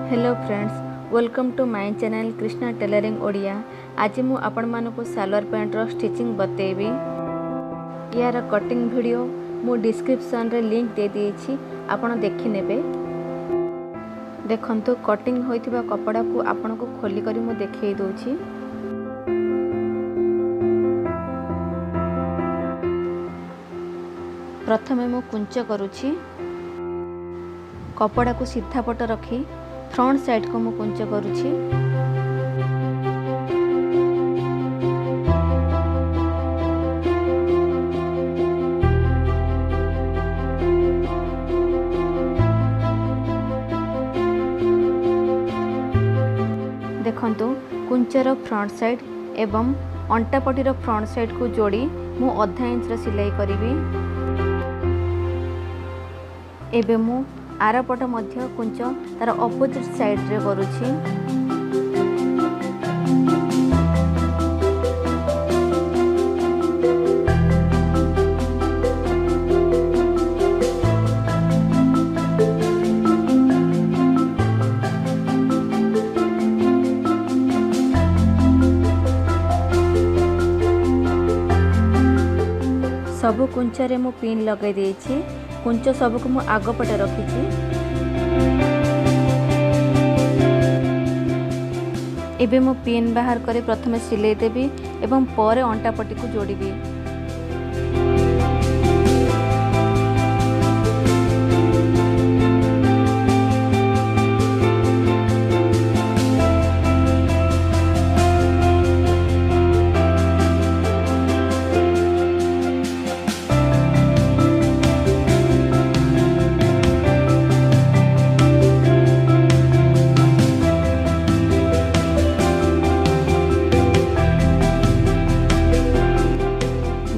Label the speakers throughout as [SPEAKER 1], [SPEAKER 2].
[SPEAKER 1] Hello friends, welcome to my channel Krishna tailoring Odia. आज मु आपण मानकु सालोअर पैंट रो स्टिचिंग बतेबी। यार कटिंग वीडियो मु डिस्क्रिप्शन रे लिंक दे देछि, आपण देखि नेबे। देखंतु कटिंग होइथिबा कपड़ा को आपण को खोली करी मु देखै दोछि। प्रथमे मु कुंच करूछि। कपड़ा को सीधा पट रखी फ्रंट साइड को मु कुंच करूछि। देखंतु कुंचर फ्रंट साइड एवं अंटापटीर फ्रंट साइड को जोड़ी मु आधा इंच र सिलाई करिवि। एबे मु आरपट मध्य कुंच तार अपोजिट साइड रे करूछि। सबु कुंचरे मु पिन लगे देछि। कुंच सबको मु आग पटे रखिछि। एबे मु पिन बाहर करे प्रथमे सिलाई देबी एवं परे अंटा पट्टी को जोड़ीबी।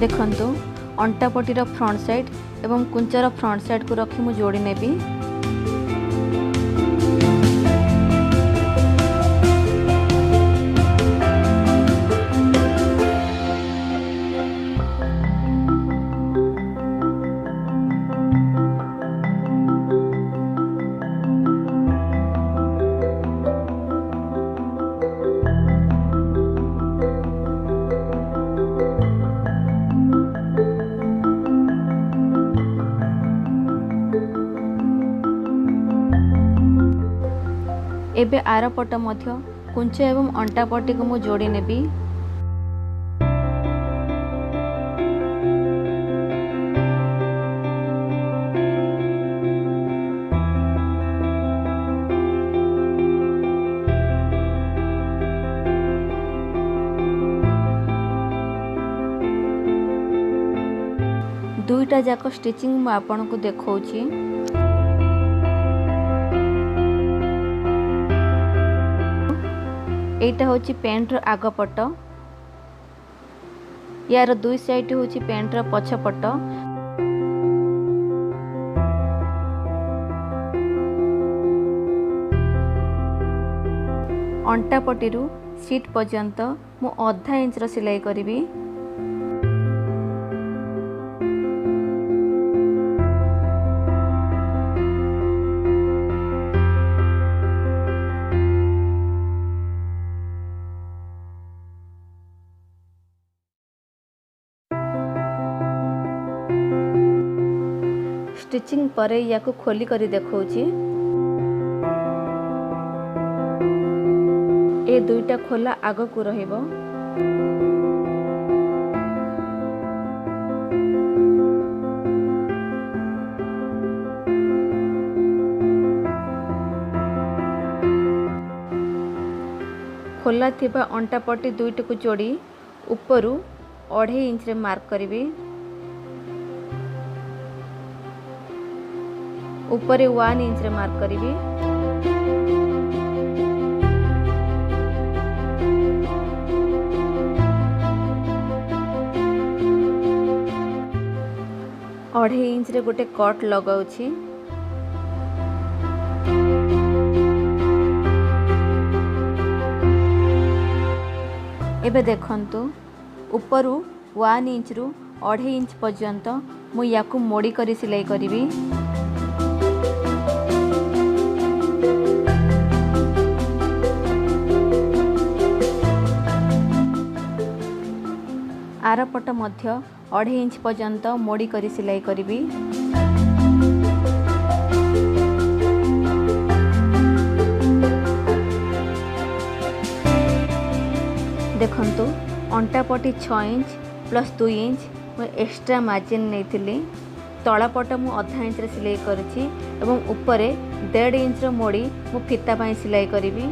[SPEAKER 1] देखंतु अंटापटीर फ्रंट साइड एवं कुंचर फ्रंट साइड को रखी मु जोड़ी नेबी। एबे आरपट मध्य कुंच एवं अंटा पट्टी को मु जोड़ी नेबी। दुईटा जाक स्टिचिंग मु आपन को देखौछि। एटा होची पेंट रो आग पट, यार दुई साइड होची पेंट रो पछ पट। अंटा पटीरू सीट पर्यंत मु आधा इंच रो सिलाई करिवि। स्टिचिंग परे याकू खोली करी देखौछि। ए दुईटा खोला आग को रहिबो। खोला थिबा अंटा पट्टी दुईटा को जोड़ी ऊपरू 2.5 इंच रे मार्क करिवि। ऊपर 1 इंच रे मार्क करिवि। अढ़े इंच रे गोटे कट लगाउछि। एबे देखंतु ऊपरू 1 इंच रु 2.5 इंच पर्यंत मु याकू मोड़ी करी सिलाई करिवि। आरपट मध्य 2.5 इंच पर्यंत मोड़ी करी सिलाई करी। देखंतु अंटापटी 6 इंच प्लस 2 इंच मैं एक्स्ट्रा मार्जिन नहीं तलापट मु आधा इंच रे सिलाई करी एवं उपरे 1.5 इंच मोड़ी मु फीता पाई सिलाई करी।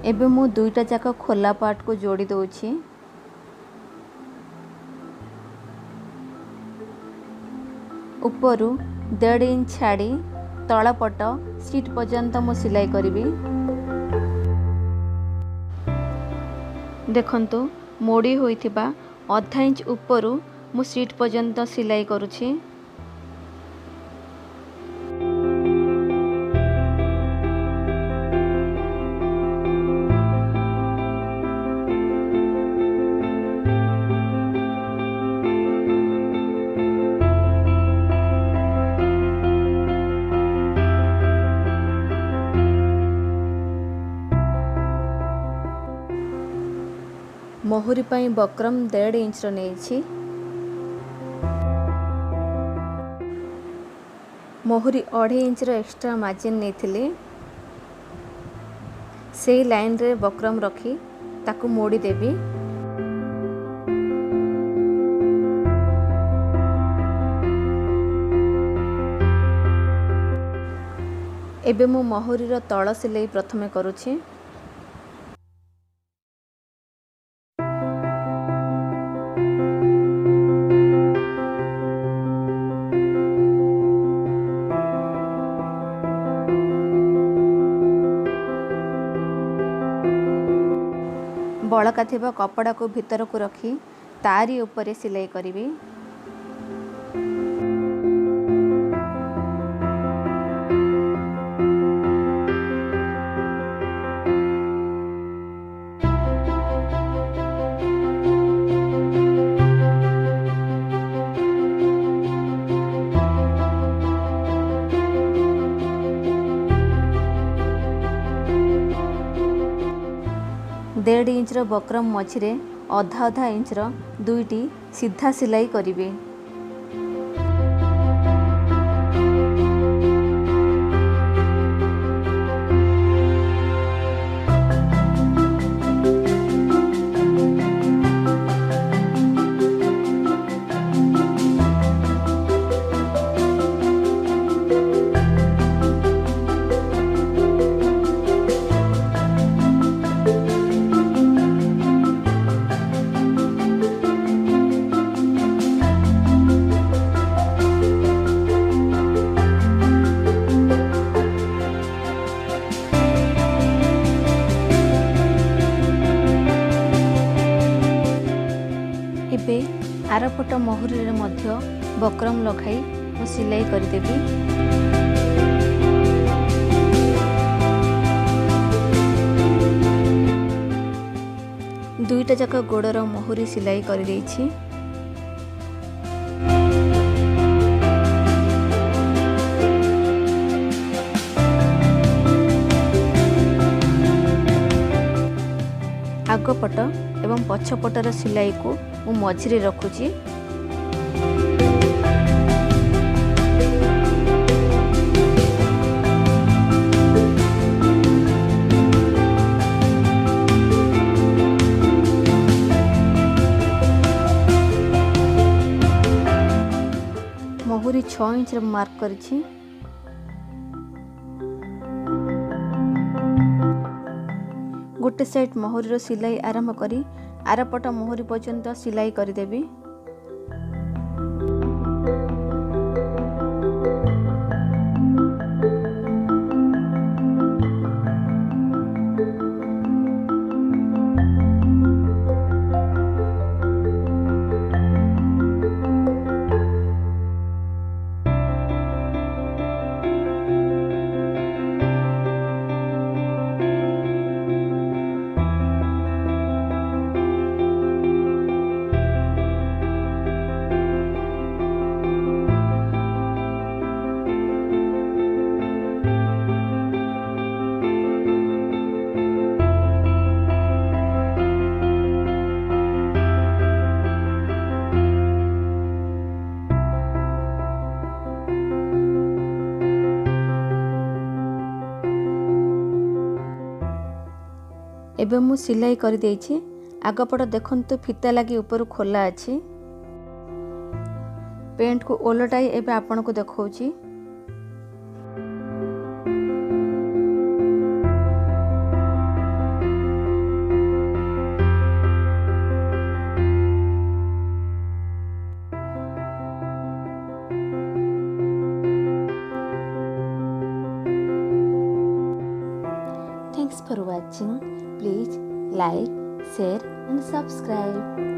[SPEAKER 1] एबे मु दुईटा जाक खोला पार्ट को जोड़ी दूची। उपरु 1.5 इंच छाड़ी तलापट सीट पर्यंत मु सिलाई करी। देखंतु मोड़ी होइथिबा आधा इंच उपरु मु सीट पर्यंत सिलाई करूची। मोहरी पाई बक्रम 1.5 इंच नहीं। मोहरी 2.5 इंच एक्स्ट्रा मार्जिन नहीं से लाइन रे बक्रम रखी ताकू मोड़ी देवी। एबे मु मोहरी रो तळ सिलाई प्रथमे करूची। बड़का थिबा कपड़ा को भीतर को रखी तारी ऊपर सिलाई करी। डेढ़ इंच बक्रम मझिरे अधा अधा इंच दुईटी सीधा सिलाई करिवे। एबे आरपट मोहरी रे मध्य बक्रम लगाई मु सिलाई करदेवी। दुईटा जाक गोड़र मोहरी सिलाई कर देछि। आगपट एवं पछपटर सिलाई को मु मझिरे रखुची। मोहरी 6 इंच मार्क करिछि। गोटे साइड मोहरी सिलाई आरंभ करी आरपट मोहरी पर्यंत सिलाई करदेवी। एबे मु सिलाई कर देछि। आगपट देखंतु फिता लगी ऊपर खोला अछि। पेंट को ओलटाई एबे आपन को देखौछि। Thanks for watching. Please like, share and subscribe.